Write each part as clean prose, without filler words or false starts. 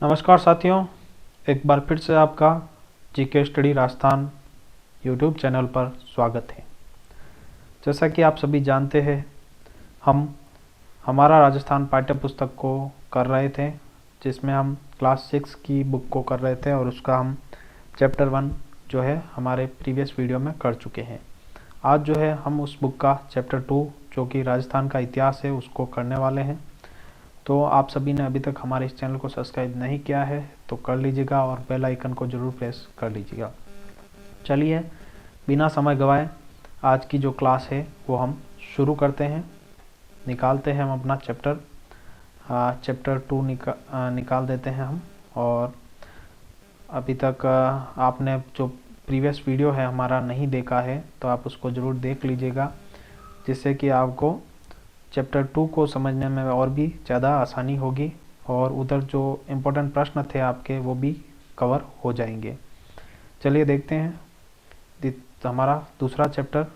नमस्कार साथियों, एक बार फिर से आपका GK study Rajasthan YouTube channel पर स्वागत है। जैसा कि आप सभी जानते हैं, हम हमारा राजस्थान पाठ्य पुस्तक को कर रहे थे, जिसमें हम क्लास 6 की बुक को कर रहे थे और उसका हम चैप्टर 1 जो है हमारे प्रीवियस वीडियो में कर चुके हैं। आज जो है हम उस बुक का चैप्टर 2 जो कि राजस्थान का इतिहास है उसको करने वाले हैं। तो आप सभी ने अभी तक हमारे इस चैनल को सब्सक्राइब नहीं किया है तो कर लीजिएगा और बेल आइकन को ज़रूर प्रेस कर लीजिएगा। चलिए बिना समय गवाए आज की जो क्लास है वो हम शुरू करते हैं। निकालते हैं हम अपना चैप्टर 2 निकाल देते हैं हम। और अभी तक आपने जो प्रीवियस वीडियो है हमारा नहीं देखा है तो आप उसको ज़रूर देख लीजिएगा, जिससे कि आपको चैप्टर 2 को समझने में और भी ज़्यादा आसानी होगी और उधर जो इम्पोर्टेंट प्रश्न थे आपके वो भी कवर हो जाएंगे। चलिए देखते हैं हमारा दूसरा चैप्टर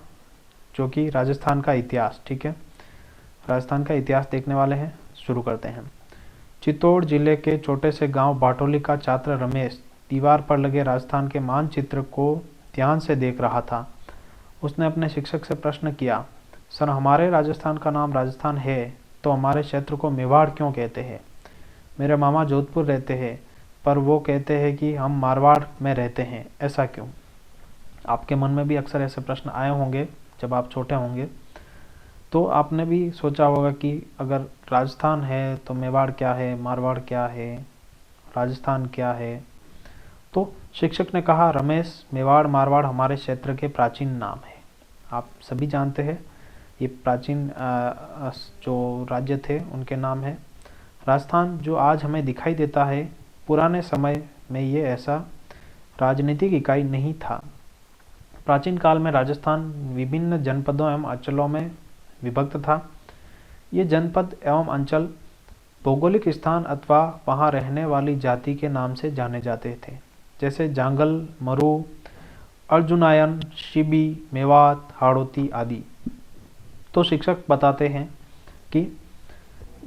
जो कि राजस्थान का इतिहास। ठीक है, राजस्थान का इतिहास देखने वाले हैं, शुरू करते हैं। चित्तौड़ जिले के छोटे से गांव बाटोली का छात्र रमेश दीवार पर लगे राजस्थान के मानचित्र को ध्यान से देख रहा था। उसने अपने शिक्षक से प्रश्न किया, सर हमारे राजस्थान का नाम राजस्थान है तो हमारे क्षेत्र को मेवाड़ क्यों कहते हैं? मेरे मामा जोधपुर रहते हैं पर वो कहते हैं कि हम मारवाड़ में रहते हैं, ऐसा क्यों? आपके मन में भी अक्सर ऐसे प्रश्न आए होंगे जब आप छोटे होंगे, तो आपने भी सोचा होगा कि अगर राजस्थान है तो मेवाड़ क्या है, मारवाड़ क्या है, राजस्थान क्या है? तो शिक्षक ने कहा, रमेश, मेवाड़ मारवाड़ हमारे क्षेत्र के प्राचीन नाम है। आप सभी जानते हैं ये प्राचीन जो राज्य थे उनके नाम है। राजस्थान जो आज हमें दिखाई देता है, पुराने समय में ये ऐसा राजनीतिक इकाई नहीं था। प्राचीन काल में राजस्थान विभिन्न जनपदों एवं अंचलों में विभक्त था। ये जनपद एवं अंचल भौगोलिक स्थान अथवा वहाँ रहने वाली जाति के नाम से जाने जाते थे, जैसे जांगल, मरु, अर्जुनायन, शिबी, मेवात, हाड़ौती आदि। तो शिक्षक बताते हैं कि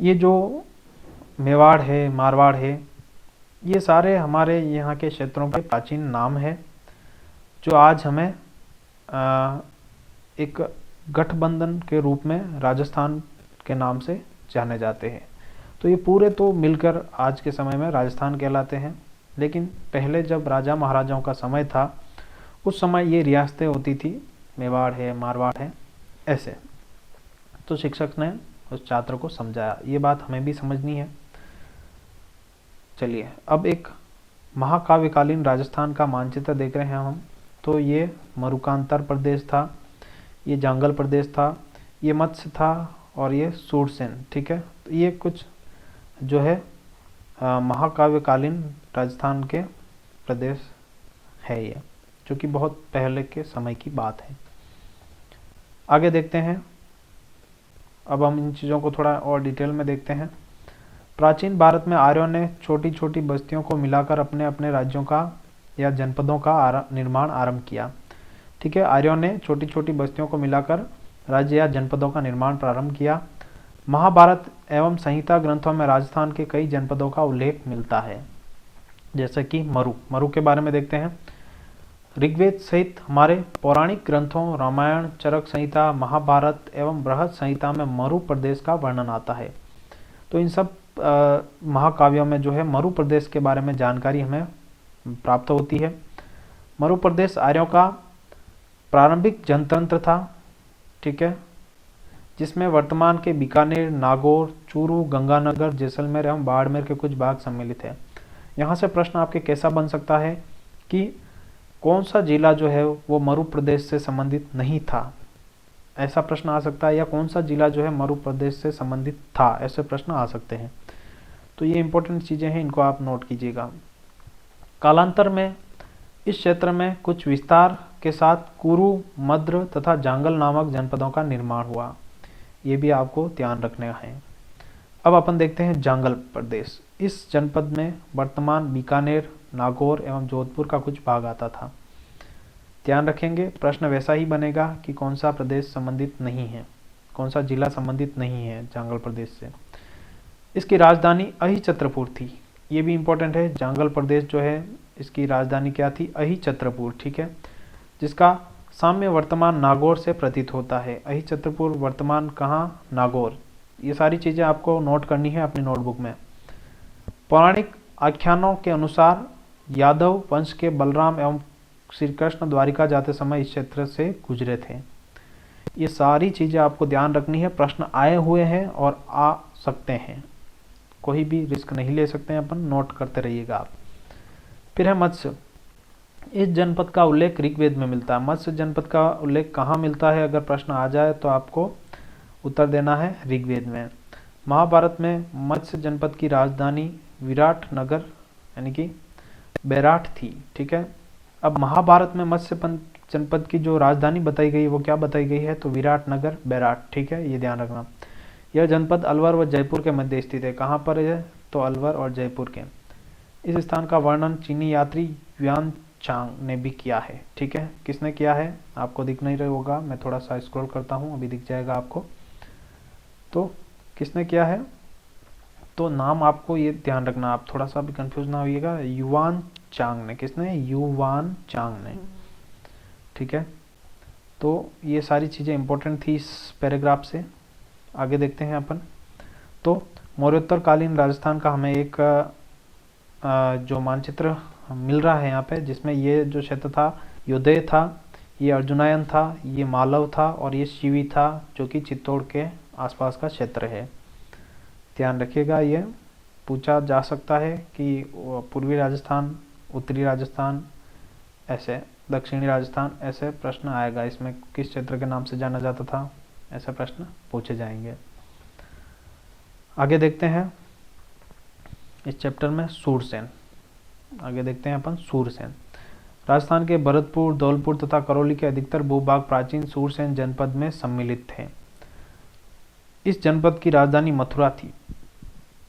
ये जो मेवाड़ है, मारवाड़ है, ये सारे हमारे यहाँ के क्षेत्रों के प्राचीन नाम है जो आज हमें एक गठबंधन के रूप में राजस्थान के नाम से जाने जाते हैं। तो ये पूरे तो मिलकर आज के समय में राजस्थान कहलाते हैं, लेकिन पहले जब राजा महाराजाओं का समय था उस समय ये रियासतें होती थी, मेवाड़ है, मारवाड़ है, ऐसे। तो शिक्षक ने उस छात्र को समझाया, ये बात हमें भी समझनी है। चलिए अब एक महाकाव्यकालीन राजस्थान का मानचित्र देख रहे हैं हम। तो ये मरुकांतर प्रदेश था, ये जांगल प्रदेश था, ये मत्स्य था और ये सूरसेन। ठीक है, तो ये कुछ जो है महाकाव्यकालीन राजस्थान के प्रदेश है ये, जो कि बहुत पहले के समय की बात है। आगे देखते हैं, अब हम इन चीज़ों को थोड़ा और डिटेल में देखते हैं। प्राचीन भारत में आर्यों ने छोटी छोटी बस्तियों को मिलाकर अपने अपने राज्यों का या जनपदों का निर्माण आरंभ किया। ठीक है, आर्यों ने छोटी छोटी बस्तियों को मिलाकर राज्य या जनपदों का निर्माण प्रारंभ किया। महाभारत एवं संहिता ग्रंथों में राजस्थान के कई जनपदों का उल्लेख मिलता है, जैसे कि मरु के बारे में देखते हैं। ऋग्वेद सहित हमारे पौराणिक ग्रंथों रामायण, चरक संहिता, महाभारत एवं बृहद संहिता में मरु प्रदेश का वर्णन आता है। तो इन सब महाकाव्यों में जो है मरु प्रदेश के बारे में जानकारी हमें प्राप्त होती है। मरु प्रदेश आर्यों का प्रारंभिक जनतंत्र था। ठीक है, जिसमें वर्तमान के बीकानेर, नागौर, चूरू, गंगानगर, जैसलमेर एवं बाड़मेर के कुछ भाग सम्मिलित है। यहाँ से प्रश्न आपके कैसा बन सकता है कि कौन सा जिला जो है वो मरु प्रदेश से संबंधित नहीं था, ऐसा प्रश्न आ सकता है, या कौन सा जिला जो है मरु प्रदेश से संबंधित था, ऐसे प्रश्न आ सकते हैं। तो ये इंपॉर्टेंट चीज़ें हैं, इनको आप नोट कीजिएगा। कालांतर में इस क्षेत्र में कुछ विस्तार के साथ कुरु, मद्र तथा जांगल नामक जनपदों का निर्माण हुआ, ये भी आपको ध्यान रखना है। अब अपन देखते हैं जांगल प्रदेश। इस जनपद में वर्तमान बीकानेर, नागौर एवं जोधपुर का कुछ भाग आता था। ध्यान रखेंगे, प्रश्न वैसा ही बनेगा कि कौन सा प्रदेश संबंधित नहीं है, कौन सा जिला संबंधित नहीं है जांगल प्रदेश से। इसकी राजधानी अहिछत्रपुर थी। ये भी इम्पोर्टेंट है। जांगल प्रदेश जो है इसकी राजधानी क्या थी? अहिछत्रपुर, ठीक है, जिसका साम्य वर्तमान नागौर से प्रतीत होता है। अहिछत्रपुर वर्तमान कहाँ? नागौर। ये सारी चीज़ें आपको नोट करनी है अपनी नोटबुक में। पौराणिक आख्यानों के अनुसार यादव वंश के बलराम एवं श्री कृष्ण द्वारिका जाते समय इस क्षेत्र से गुजरे थे। ये सारी चीज़ें आपको ध्यान रखनी है, प्रश्न आए हुए हैं और आ सकते हैं, कोई भी रिस्क नहीं ले सकते हैं अपन, नोट करते रहिएगा आप। फिर है मत्स्य। इस जनपद का उल्लेख ऋग्वेद में मिलता है। मत्स्य जनपद का उल्लेख कहाँ मिलता है? अगर प्रश्न आ जाए तो आपको उत्तर देना है ऋग्वेद में। महाभारत में मत्स्य जनपद की राजधानी विराट नगर यानी कि बैराठ थी, ठीक है। अब महाभारत में मत्स्य जनपद की जो राजधानी बताई गई वो क्या बताई गई है? तो विराट नगर बैराठ, ठीक है, ये ध्यान रखना। यह जनपद अलवर व जयपुर के मध्य स्थित है। कहाँ पर है? तो अलवर और जयपुर के। इस स्थान का वर्णन चीनी यात्री युआन चांग ने भी किया है, ठीक है। किसने किया है? आपको दिख नहीं रहा होगा, मैं थोड़ा सा स्क्रॉल करता हूँ, अभी दिख जाएगा आपको। तो किसने किया है? तो नाम आपको ये ध्यान रखना, आप थोड़ा सा भी कंफ्यूज ना होइएगा। युआन चांग ने। किसने? युआन चांग ने, ठीक है। तो ये सारी चीज़ें इंपॉर्टेंट थी इस पैराग्राफ से। आगे देखते हैं अपन। तो मौर्योत्तरकालीन राजस्थान का हमें एक जो मानचित्र मिल रहा है यहाँ पे, जिसमें ये जो क्षेत्र था योदय था, ये अर्जुनायन था, ये मालव था और ये शिवी था, जो कि चित्तौड़ के आसपास का क्षेत्र है। ध्यान रखिएगा, ये पूछा जा सकता है कि पूर्वी राजस्थान, उत्तरी राजस्थान, ऐसे दक्षिणी राजस्थान, ऐसे प्रश्न आएगा। इसमें किस क्षेत्र के नाम से जाना जाता था, ऐसे प्रश्न पूछे जाएंगे। आगे देखते हैं इस चैप्टर में सूरसेन। आगे देखते हैं अपन सूरसेन। राजस्थान के भरतपुर, धौलपुर तथा करौली के अधिकतर भूभाग प्राचीन सूरसेन जनपद में सम्मिलित थे। इस जनपद की राजधानी मथुरा थी।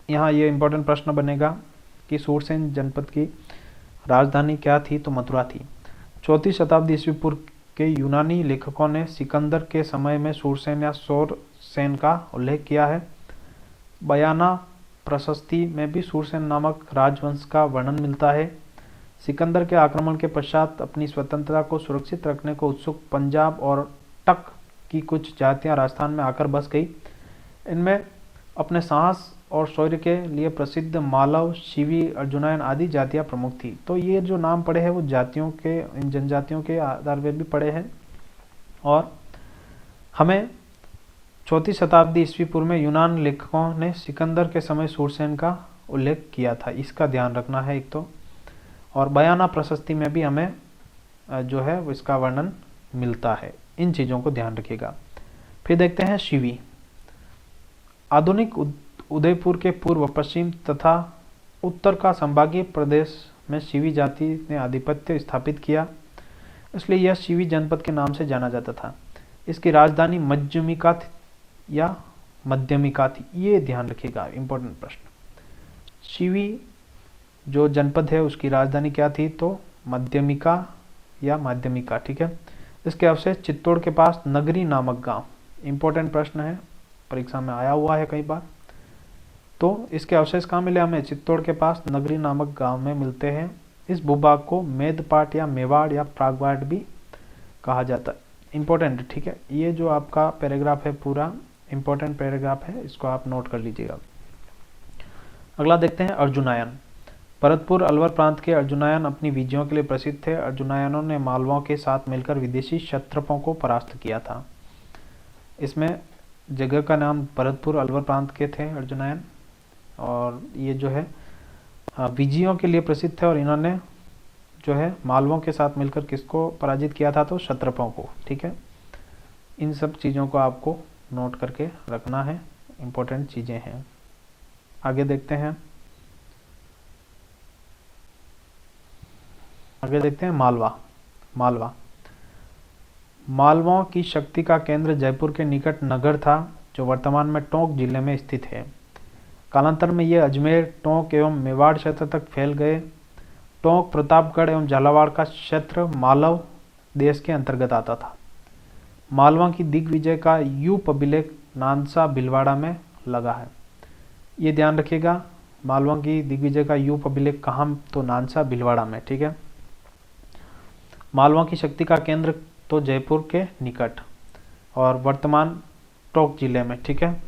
यहाँ ये इंपॉर्टेंट प्रश्न बनेगा कि सूरसेन जनपद की राजधानी क्या थी? तो मथुरा थी। 4वीं शताब्दी ईस्वी पूर्व के यूनानी लेखकों ने सिकंदर के समय में सूरसेन या सौरसेन का उल्लेख किया है। बयाना प्रशस्ति में भी सूरसेन नामक राजवंश का वर्णन मिलता है। सिकंदर के आक्रमण के पश्चात अपनी स्वतंत्रता को सुरक्षित रखने को उत्सुक पंजाब और टक की कुछ जातियां राजस्थान में आकर बस गई। इनमें अपने साहस और शौर्य के लिए प्रसिद्ध मालव, शिवी, अर्जुनायन आदि जातियां प्रमुख थी। तो ये जो नाम पड़े हैं वो जातियों के, इन जनजातियों के आधार पर भी पड़े हैं। और हमें 4वीं शताब्दी ईस्वी पूर्व में यूनान लेखकों ने सिकंदर के समय सूरसेन का उल्लेख किया था, इसका ध्यान रखना है एक तो। और बयाना प्रशस्ति में भी हमें जो है इसका वर्णन मिलता है। इन चीज़ों को ध्यान रखिएगा। फिर देखते हैं शिवी। आधुनिक उदयपुर के पूर्व, पश्चिम तथा उत्तर का संभागीय प्रदेश में शिवी जाति ने आधिपत्य स्थापित किया, इसलिए यह शिवी जनपद के नाम से जाना जाता था। इसकी राजधानी मध्यमिका या मध्यमिका थी, ये ध्यान रखिएगा, इंपॉर्टेंट प्रश्न। शिवी जो जनपद है उसकी राजधानी क्या थी? तो मध्यमिका या माध्यमिका, ठीक है। इसके अवशेष चित्तौड़ के पास नगरी नामक गांव, इंपॉर्टेंट प्रश्न है, परीक्षा में आया हुआ है कई बार। तो इसके अवशेष कहाँ मिले हमें? चित्तौड़ के पास नगरी नामक गांव में मिलते हैं। इस भूभाग को मेदपाट या मेवाड़ या प्रागवाड़ भी कहा जाता है। इंपॉर्टेंट, ठीक है। ये जो आपका पैराग्राफ है पूरा इंपॉर्टेंट पैराग्राफ है, इसको आप नोट कर लीजिएगा। अगला देखते हैं अर्जुनायन। भरतपुर अलवर प्रांत के अर्जुनायन अपनी विजयों के लिए प्रसिद्ध थे। अर्जुनायनों ने मालवों के साथ मिलकर विदेशी क्षत्रपों को परास्त किया था। इसमें जगह का नाम भरतपुर अलवर प्रांत के थे अर्जुनायन, और ये जो है विजयों के लिए प्रसिद्ध थे। और इन्होंने जो है मालवों के साथ मिलकर किसको पराजित किया था? तो क्षत्रपों को, ठीक है। इन सब चीज़ों को आपको नोट करके रखना है, इम्पोर्टेंट चीज़ें हैं। आगे देखते हैं मालवा। मालवों की शक्ति का केंद्र जयपुर के निकट नगर था, जो वर्तमान में टोंक जिले में स्थित है। कालांतर में ये अजमेर, टोंक एवं मेवाड़ क्षेत्र तक फैल गए। टोंक, प्रतापगढ़ एवं झालावाड़ का क्षेत्र मालव देश के अंतर्गत आता था। मालवा की दिग्विजय का यूप अभिलेख नानसा भीलवाड़ा में लगा है, ये ध्यान रखिएगा। मालवा की दिग्विजय का युग अभिलेख कहाँ, तो नानसा भीलवाड़ा में, ठीक है। मालवा की शक्ति का केंद्र तो जयपुर के निकट और वर्तमान टोंक जिले में, ठीक है।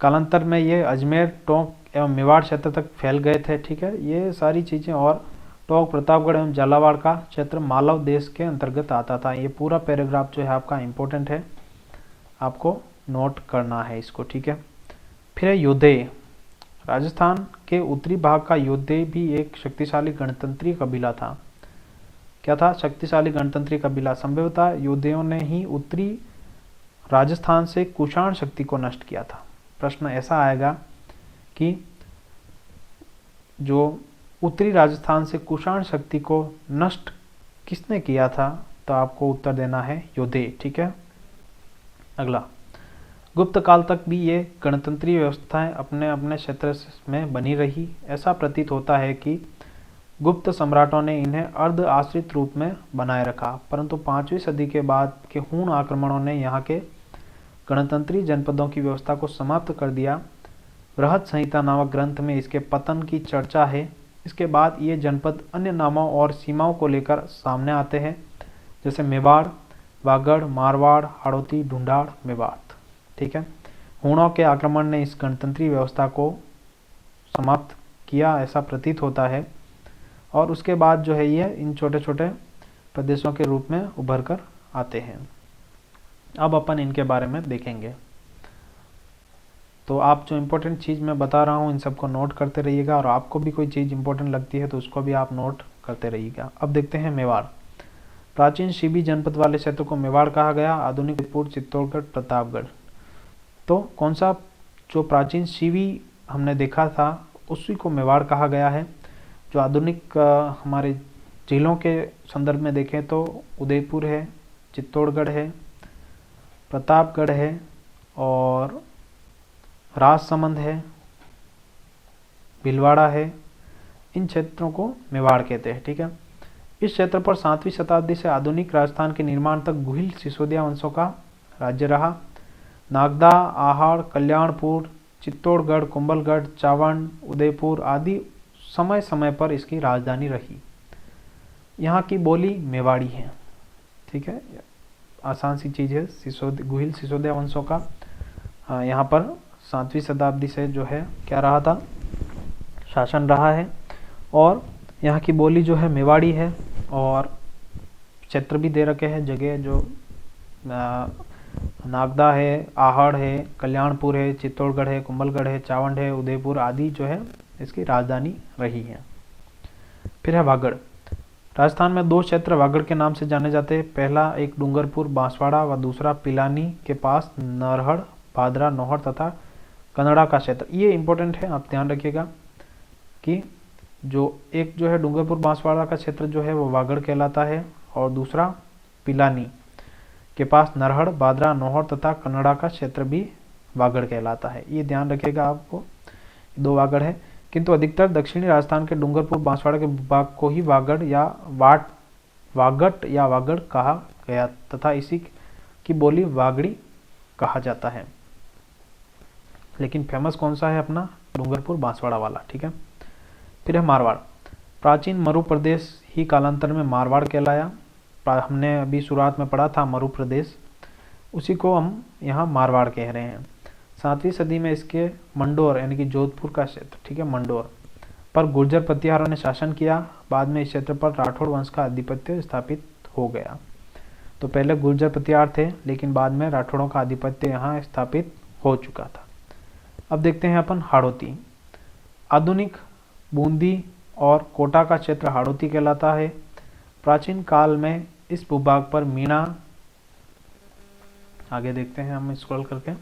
कालांतर में ये अजमेर, टोंक एवं मेवाड़ क्षेत्र तक फैल गए थे, ठीक है। ये सारी चीज़ें, और टोंक, प्रतापगढ़ एवं झालावाड़ का क्षेत्र मालव देश के अंतर्गत आता था। ये पूरा पैराग्राफ जो है आपका इम्पोर्टेंट है, आपको नोट करना है इसको, ठीक है। फिर है योद्धे। राजस्थान के उत्तरी भाग का योद्धे भी एक शक्तिशाली गणतंत्री कबीला था। क्या था? शक्तिशाली गणतंत्री कबीला। संभवतः योद्धेयों ने ही उत्तरी राजस्थान से कुषाण शक्ति को नष्ट किया था। प्रश्न ऐसा आएगा कि जो उत्तरी राजस्थान से कुषाण शक्ति को नष्ट किसने किया था, तो आपको उत्तर देना है योद्धे, ठीक है। अगला, गुप्त काल तक भी ये गणतंत्री व्यवस्थाएं अपने अपने क्षेत्र में बनी रही। ऐसा प्रतीत होता है कि गुप्त सम्राटों ने इन्हें अर्ध आश्रित रूप में बनाए रखा, परंतु 5वीं सदी के बाद के हूण आक्रमणों ने यहाँ के गणतंत्री जनपदों की व्यवस्था को समाप्त कर दिया। बृहद संहिता नामक ग्रंथ में इसके पतन की चर्चा है। इसके बाद ये जनपद अन्य नामों और सीमाओं को लेकर सामने आते हैं, जैसे मेवाड़, वागड़, मारवाड़, हाड़ौती, ढूंढाड़, मेवात, ठीक है। हूणों के आक्रमण ने इस गणतंत्री व्यवस्था को समाप्त किया, ऐसा प्रतीत होता है। और उसके बाद जो है ये इन छोटे छोटे प्रदेशों के रूप में उभर कर आते हैं। अब अपन इनके बारे में देखेंगे। तो आप जो इम्पोर्टेंट चीज़ मैं बता रहा हूँ इन सबको नोट करते रहिएगा, और आपको भी कोई चीज़ इम्पोर्टेंट लगती है तो उसको भी आप नोट करते रहिएगा। अब देखते हैं मेवाड़। प्राचीन शिवी जनपद वाले क्षेत्र को मेवाड़ कहा गया। आधुनिक उदयपुर, चित्तौड़गढ़, प्रतापगढ़। तो कौन सा जो प्राचीन शिवी हमने देखा था उसी को मेवाड़ कहा गया है। जो आधुनिक हमारे जिलों के संदर्भ में देखें तो उदयपुर है, चित्तौड़गढ़ है, प्रतापगढ़ है और राजसमंद है, भीलवाड़ा है। इन क्षेत्रों को मेवाड़ कहते हैं, ठीक है। इस क्षेत्र पर 7वीं शताब्दी से आधुनिक राजस्थान के निर्माण तक गुहिल सिसोदिया वंशों का राज्य रहा। नागदा, आहाड़, कल्याणपुर, चित्तौड़गढ़, कुंभलगढ़, चावंड, उदयपुर आदि समय समय पर इसकी राजधानी रही। यहाँ की बोली मेवाड़ी है, ठीक है। आसान सी चीज़ है। गुहिल सिसोदिया वंशों का यहाँ पर 7वीं शताब्दी से जो है क्या रहा था, शासन रहा है। और यहाँ की बोली जो है मेवाड़ी है, और क्षेत्र भी दे रखे हैं जगह, जो नागदा है, आहड़ है, कल्याणपुर है, चित्तौड़गढ़ है, कुंभलगढ़ है, चावंड है, उदयपुर आदि जो है इसकी राजधानी रही है। फिर है वागड़। राजस्थान में 2 क्षेत्र वागड़ के नाम से जाने जाते हैं। पहला एक डूंगरपुर बांसवाड़ा व दूसरा पिलानी के पास नरहड़, भादरा, नौहड़ तथा कन्नड़ा का क्षेत्र। ये इंपॉर्टेंट है, आप ध्यान रखिएगा कि जो एक जो है डूंगरपुर बांसवाड़ा का क्षेत्र जो है वो वागड़ कहलाता है, और दूसरा पिलानी के पास नरहड़, भादरा, नौहड़ तथा कन्नड़ा का क्षेत्र भी वागड़ कहलाता है। ये ध्यान रखिएगा, आपको 2 वागड़ है। किंतु अधिकतर दक्षिणी राजस्थान के डूंगरपुर बांसवाड़ा के भाग को ही वागड़ या वागट या वागड़ कहा गया तथा इसी की बोली वागड़ी कहा जाता है। लेकिन फेमस कौन सा है अपना? डूंगरपुर बांसवाड़ा वाला, ठीक है। फिर है मारवाड़। प्राचीन मरु प्रदेश ही कालांतर में मारवाड़ कहलाया। हमने अभी शुरुआत में पढ़ा था मरु प्रदेश, उसी को हम यहाँ मारवाड़ कह रहे हैं। 7वीं सदी में इसके मंडोर यानी कि जोधपुर का क्षेत्र, ठीक है, मंडोर पर गुर्जर प्रतिहारों ने शासन किया। बाद में इस क्षेत्र पर राठौड़ वंश का आधिपत्य स्थापित हो गया। तो पहले गुर्जर प्रतिहार थे, लेकिन बाद में राठौड़ों का आधिपत्य यहाँ स्थापित हो चुका था। अब देखते हैं अपन हाड़ौती। आधुनिक बूंदी और कोटा का क्षेत्र हाड़ौती कहलाता है। प्राचीन काल में इस भूभाग पर मीणा, आगे देखते हैं हम स्क्रॉल करके,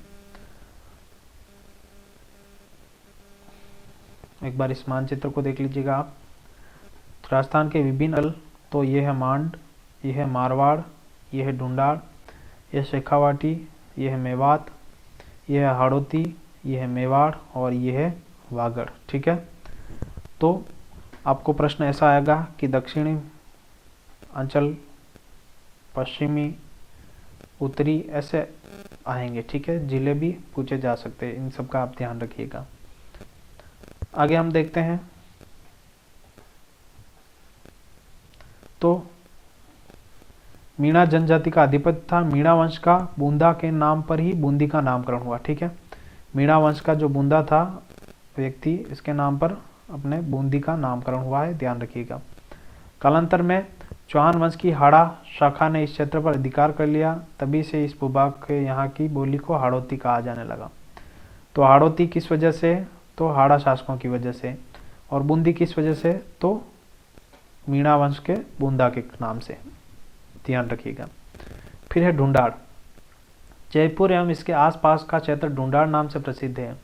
एक बार इस मानचित्र को देख लीजिएगा आप। राजस्थान के विभिन्न तो ये है मांड, ये है मारवाड़, ये है ढूंढाड़, ये है शेखावाटी, ये है मेवात, ये है हाड़ौती, ये है मेवाड़ और ये है वागड़, ठीक है। तो आपको प्रश्न ऐसा आएगा कि दक्षिणी अंचल, पश्चिमी, उत्तरी ऐसे आएंगे, ठीक है। जिले भी पूछे जा सकते हैं, इन सब का आप ध्यान रखिएगा। आगे हम देखते हैं तो मीणा जनजाति का अधिपति था। मीणा वंश का बूंदा के नाम पर ही बूंदी का नामकरण हुआ। ठीक है, मीणा वंश का जो बूंदा था व्यक्ति, इसके नाम पर अपने बूंदी का नामकरण हुआ है, ध्यान रखिएगा। कालांतर में चौहान वंश की हाड़ा शाखा ने इस क्षेत्र पर अधिकार कर लिया, तभी से इस भूभाग के यहाँ की बोली को हाड़ौती कहा जाने लगा। तो हाड़ौती किस वजह से? तो हाड़ा शासकों की वजह से। और बूंदी किस वजह से? तो मीणा वंश के बूंदा के नाम से, ध्यान रखिएगा। फिर है ढूंढाड़। जयपुर एवं इसके आसपास का क्षेत्र ढूंढाड़ नाम से प्रसिद्ध है।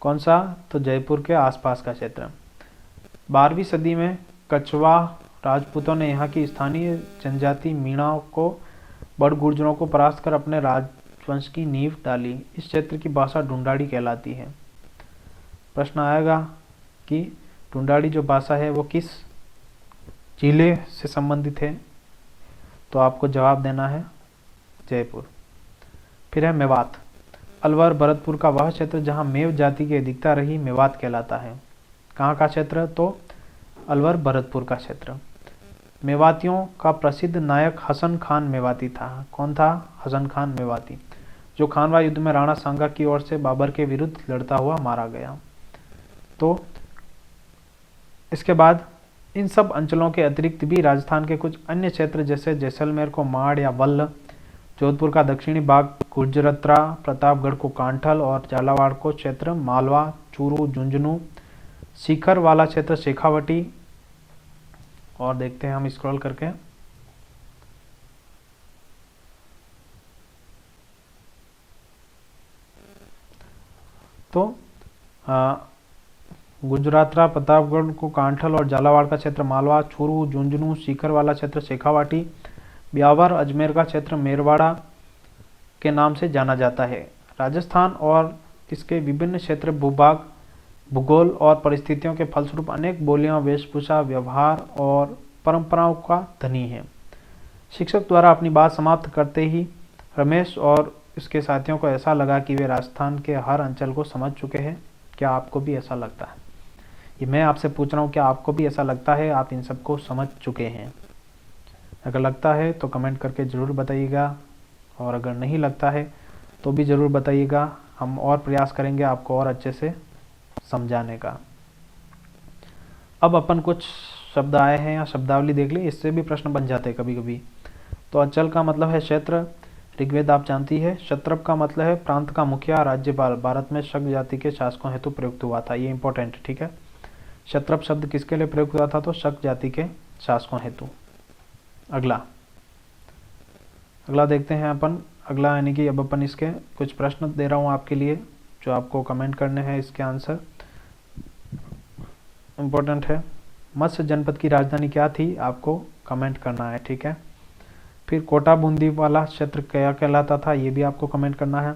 कौन सा? तो जयपुर के आसपास का क्षेत्र। 12वीं सदी में कछवा राजपूतों ने यहाँ की स्थानीय जनजाति मीणाओं को, बड़ गुर्जरों को परास्त कर अपने राजवंश की नींव डाली। इस क्षेत्र की भाषा ढूंढाड़ी कहलाती है। प्रश्न आएगा कि ढूंढाड़ी जो भाषा है वो किस जिले से संबंधित है? तो आपको जवाब देना है जयपुर। फिर है मेवात। अलवर भरतपुर का वह क्षेत्र जहाँ मेव जाति की अधिकता रही मेवात कहलाता है। कहाँ का क्षेत्र? तो अलवर भरतपुर का क्षेत्र। मेवातियों का प्रसिद्ध नायक हसन खान मेवाती था। कौन था? हसन खान मेवाती, जो खानवा युद्ध में राणा सांगा की ओर से बाबर के विरुद्ध लड़ता हुआ मारा गया। तो इसके बाद इन सब अंचलों के अतिरिक्त भी राजस्थान के कुछ अन्य क्षेत्र जैसे जैसलमेर को माड़ या वल्ल, जोधपुर का दक्षिणी भाग गुर्जरत्रा, प्रतापगढ़ को कांठल और झालावाड़ को क्षेत्र मालवा, चूरू, झुंझुनू, सीकर वाला क्षेत्र शेखावटी। और देखते हैं हम स्क्रॉल करके, तो गुजरातरा, प्रतापगढ़ को कांठल और झालावाड़ का क्षेत्र मालवा, चूरू, झुंझुनू, सीकर वाला क्षेत्र शेखावाटी, ब्यावर, अजमेर का क्षेत्र मेरवाड़ा के नाम से जाना जाता है। राजस्थान और इसके विभिन्न क्षेत्र भूभाग, भूगोल और परिस्थितियों के फलस्वरूप अनेक बोलियां, वेशभूषा, व्यवहार और परंपराओं का धनी है। शिक्षक द्वारा अपनी बात समाप्त करते ही रमेश और इसके साथियों को ऐसा लगा कि वे राजस्थान के हर अंचल को समझ चुके हैं। क्या आपको भी ऐसा लगता है? ये मैं आपसे पूछ रहा हूँ, क्या आपको भी ऐसा लगता है आप इन सबको समझ चुके हैं? अगर लगता है तो कमेंट करके ज़रूर बताइएगा, और अगर नहीं लगता है तो भी ज़रूर बताइएगा। हम और प्रयास करेंगे आपको और अच्छे से समझाने का। अब अपन कुछ शब्द आए हैं या शब्दावली देख ली, इससे भी प्रश्न बन जाते हैं कभी कभी। तो अंचल का मतलब है क्षेत्र, ऋग्वेद आप जानती है। क्षत्रप का मतलब है प्रांत का मुखिया, राज्यपाल। भारत में शक जाति के शासकों हेतु प्रयुक्त हुआ था, ये इंपॉर्टेंट है, ठीक है। क्षत्रप शब्द किसके लिए प्रयुक्त हुआ था? तो शक जाति के शासकों हेतु। अगला देखते हैं अपन। अगला यानी कि अब अपन इसके कुछ प्रश्न दे रहा हूँ आपके लिए, जो आपको कमेंट करने हैं, इसके आंसर इम्पोर्टेंट है। मत्स्य जनपद की राजधानी क्या थी? आपको कमेंट करना है, ठीक है। फिर कोटा बूंदी वाला क्षेत्र क्या कहलाता था? ये भी आपको कमेंट करना है।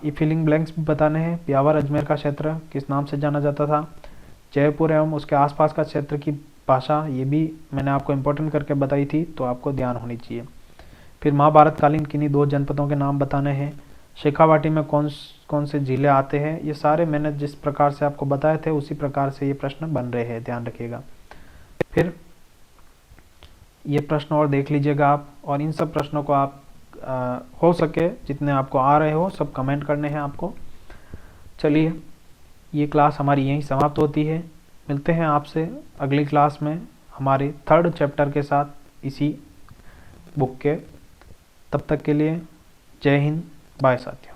ये फिलिंग ब्लैंक्स भी बताने हैं। ब्यावर अजमेर का क्षेत्र किस नाम से जाना जाता था? जयपुर एवं उसके आसपास का क्षेत्र की भाषा, ये भी मैंने आपको इम्पोर्टेंट करके बताई थी, तो आपको ध्यान होनी चाहिए। फिर महाभारत कालीन किन्हीं 2 जनपदों के नाम बताने हैं। शेखावाटी में कौन कौन से जिले आते हैं? ये सारे मैंने जिस प्रकार से आपको बताए थे उसी प्रकार से ये प्रश्न बन रहे हैं, ध्यान रखिएगा। फिर ये प्रश्न और देख लीजिएगा आप, और इन सब प्रश्नों को आप हो सके जितने आपको आ रहे हो सब कमेंट करने हैं आपको। चलिए, ये क्लास हमारी यहीं समाप्त होती है। मिलते हैं आपसे अगली क्लास में हमारे 3rd चैप्टर के साथ इसी बुक के। तब तक के लिए जय हिंद, बाय साथियों।